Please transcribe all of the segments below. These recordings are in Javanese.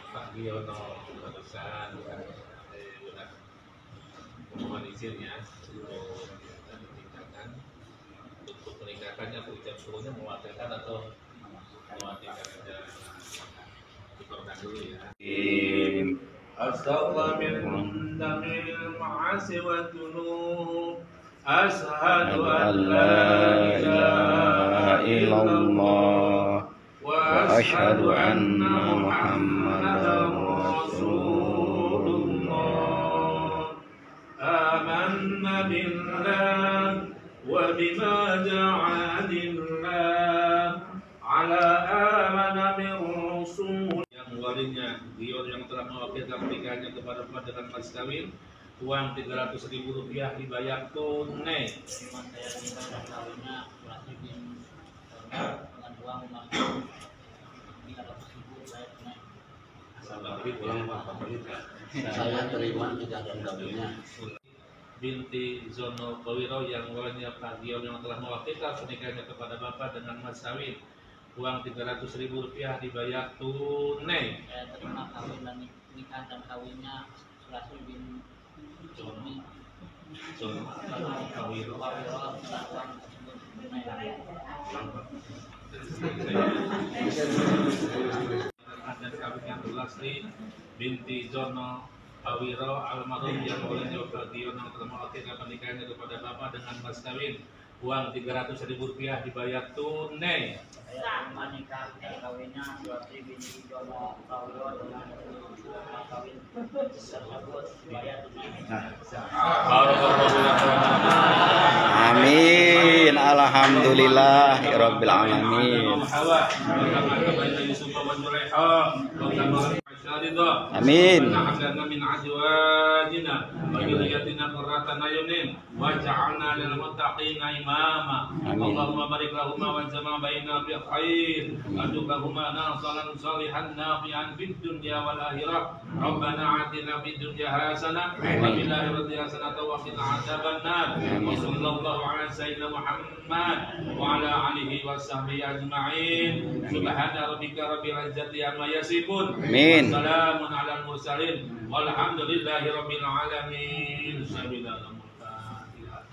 Pak Giono barusan udah mohon izinnya untuk peningkatannya jam 10-nya mewakilkan atau mewakilkan aja diperkan dulu ya. Astaghfirullah min ma'asi wa dzunub. Asyhadu an la ilaha illallah wa asyhadu anna Muhammadar Rasulullah. Amanna billah wa bima ja'a lillah ala amana min rasul. Yang walinya Gior yang telah mewakilkan pernikahannya kepada Bapak dengan mas kawin uang 300.000 rupiah dibayar tunai. Saya terima tidak ada undangnya. Binti Zono Pawiro yang walinya Pak Gior yang telah mewakilkan pernikahannya kepada Bapak dengan mas kawin uang 300.000 rupiah dibayar tunai. Saya terima kawin dan nikah dan kawinnya Sulasul bin Joni Zono Pawiro. Dan kawinnya Lasri binti Zono Pawiro almarhum yang olehnya Pak Gior yang telah mewakilkan pernikahannya kepada Bapak dengan mas kawin uang 300.000 rupiah dibayar tunai. Saya menikah dan kawinnya Sulastri binti Jono Pawiro dengan mas kawin tersebut dibayar tunai. Amin. Alhamdulillah rabbil alamin. Amin. min azwajina wa dhurriyyatina qurrata a'yunin waj'alna lil muttaqina imama. Allahumma barik lahumma wa jama' baina bi khair adukahuma nasalan salihan nafi'an fid dunya wal akhirah. Rabbana atina fid dunya hasanah wa fil akhirati hasanah wa qina adzabannar. Wa sallallahu ala sayyidina Muhammad wa ala alihi wa sahbihi ajma'in. Subhana rabbika rabbil izzati amma yasifun. Amin. Salamun alal mursalin walhamdulillahi rabbil alamin.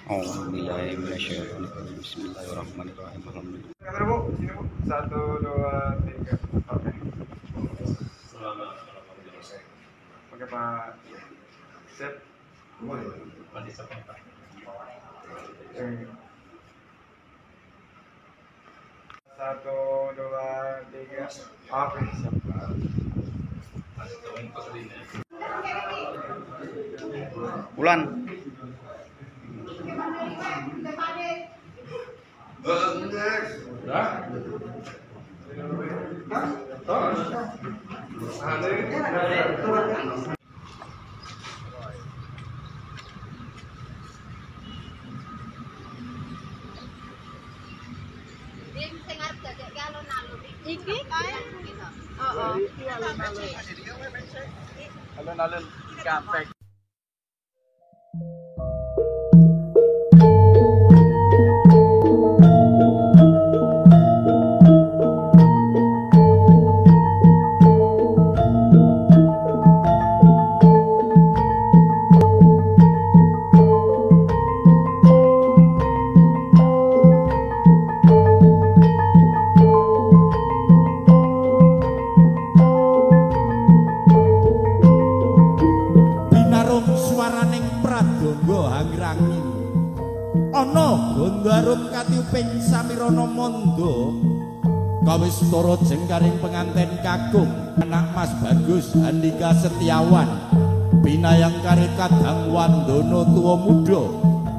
Bismillahirrahmanirrahim. Kamera Bu, sini Bu. 1, 2, 3. Oke. Oke Pak. Set. Masih sebentar. Satu, dua, tiga. Oke. Bulan. Iki kae. Heeh. Alun-alun Cikampek. Gondarum katiuping samirana manda kawis tara jengkaring penganten kakung anak Mas Bagus Handika Setiawan binayang kare kadang wandana tuwa muda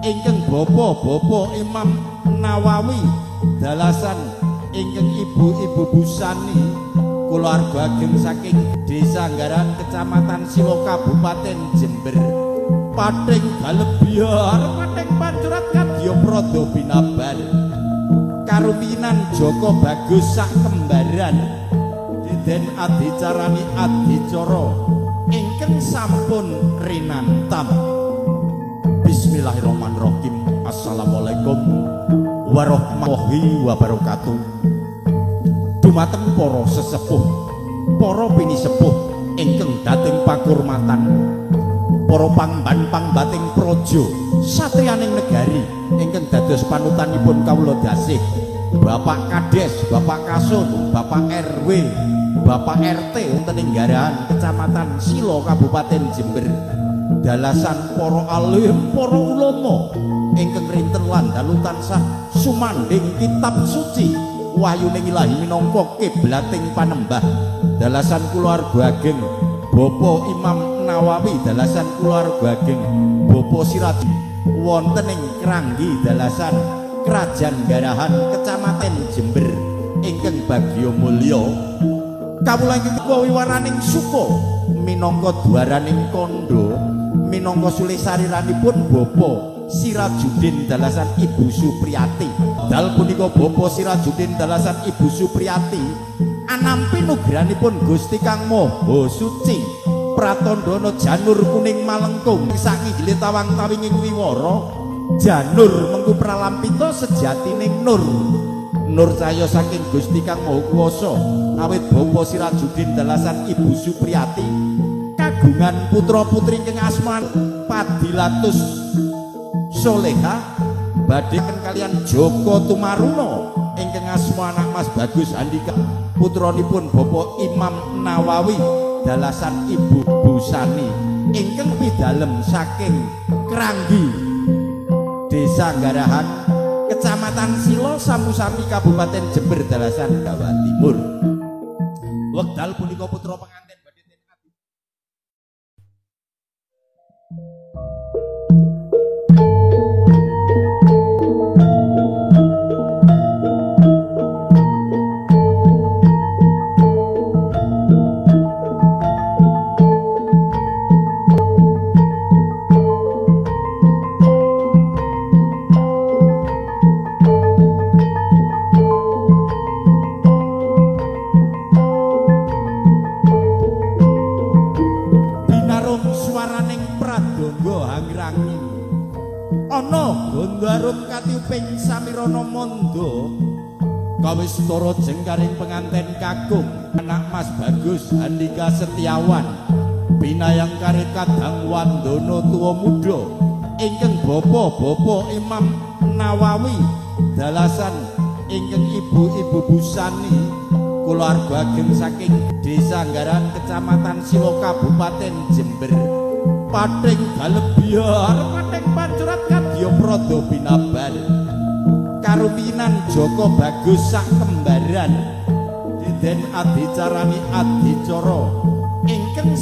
ingkang bapa-bapa Imam Nawawi dalasan ingkang ibu-ibu busani kulawarga ageng saking Desa Anggaran Kecamatan Silo Kabupaten Jember Pating Galebyar Pating Pancurat Kadya Prada Binabar karuminan Joko Bagus sak kembaran diden adicarani adicara ingkang sampun rinantam. Bismillahirrahmanirrahim. Assalamualaikum warahmatullahi wabarakatuh. Dumateng para sesepuh, para pinisepuh ingkang dhateng pakurmatan, para pangban-pangbating praja satriyaning negari ingkang dados panutanipun kawula dasih, Bapak Kades, Bapak Kasun, Bapak RW, Bapak RT wonten ing Garahan Kecamatan Silo Kabupaten Jember, dalasan para alim, para ulama ingkang rinten lan dalu tansah sumandhing kitab suci wahyuning Ilahi minangka kiblating panembah, dalasan kulawarga ageng Bapak Imam Nawawi, dalasan kulawarga ageng Bapak Siraj wonten ing Kranggi, dalasan Kerajaan Garahan Kecamatan Jember ingkang bagya mulya. Kawula ingkang wiwaraning suka minangka dwaraning kandha, minangka sulih sariranipun Bapak Sirajuddin dalasan Ibu Supriyati. Dal punika Bapak Sirajuddin dalasan Ibu Supriyati anampi nugrahanipun Gusti Kang Maha Suci pratandana janur kuning malengkung sakinggile tawang tawinging wiwara. Janur mengku pralampita sejatining nur, nur cahya saking Gusti Kang Maha Kuwasa. Awit Bapak Sirajuddin dalasan Ibu Supriyati kagungan putra putri ingkang asman Padilatus Soleha badhe kalian Joko Tumaruna ingkang asma anak Mas Bagus Andika putranipun Bapak Imam Nawawi dalasan Ibu Busani ingkang pidalem saking Kranggi Desa Garahan Kecamatan Silo Samusami Kabupaten Jember dalasan Jawa Timur. Wekdal punika putra pengantin badhe Gondarum katiuping samirana manda kawistara jengkaring penganten kakung anak Mas Bagus Andika Setiawan binayang kare kadang wandana tuwa muda ingkang Bapak Imam Nawawi dalasan ingkang Ibu Busani kulawarga ageng saking Desa Garahan Kecamatan Silo Kabupaten Jember pating galebiar pating pancurat kadya prada binabar karuminan Joko Bagus sak kembaran diden adicarani adicara ingkang